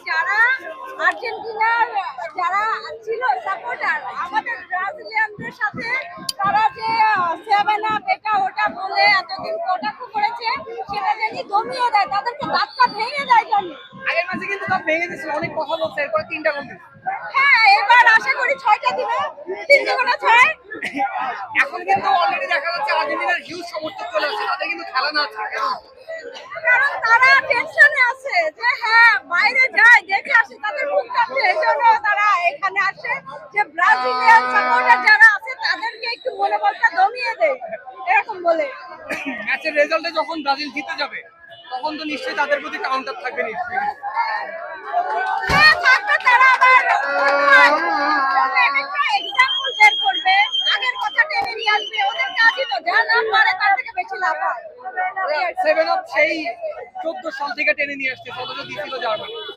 যারা আর্জেন্টিনার যারা ছিল সাপোর্টার আমাদের ব্রাজিলিয়ানদের সাথে তারা যে সেভেন আপ এটা ওটা বলে এতদিন কটাক্ষ করেছে সেটা যদি দমিয়ে দেয় তাদেরকে দাঁতটা ভেঙে দেয় জানি। আগের ম্যাচে কিন্তু তার ভেঙে দিয়েছিল, অনেক কথা বলছে, এরপর 3টা গোল দিয়েছে। হ্যাঁ এবার আশা করি 6টা দিবে, 3-6। এখন কিন্তু অলরেডি দেখা যাচ্ছে আর্জেন্টিনার হিউজ সমর্থক চলে আসছে, তাদের কিন্তু খেলা না আছে। কারণ তারা টেনশনে আছে যে হ্যাঁ বাইরে যায় দেখে আসে তাদের বুক কাঁপছে, এই জন্য তারা এখানে আসে যে ব্রাজিলিয়ান সাপোর্টার যারা আছে তাদেরকে একটু মনোবলটা দমিয়ে দেয় এরকম বলে। ম্যাচের রেজাল্টে যখন ব্রাজিল জিতে যাবে তখন তো নিশ্চয়ই তাদের প্রতি কাউন্টার থাকবে নিশ্চয়ই। হ্যাঁ থাকবে, তারা আবার একটা এক্সাম্পল বের করবে, আগের কথা টেনে নিয়ে আসবে, ওদের কাজই তো যা লাভ করে তার থেকে বেশি লাভ হয়। সেভেন আপ সেই 14 সাল থেকে টেনে নিয়ে আসছে, অথচ দিছিল জার্মানি।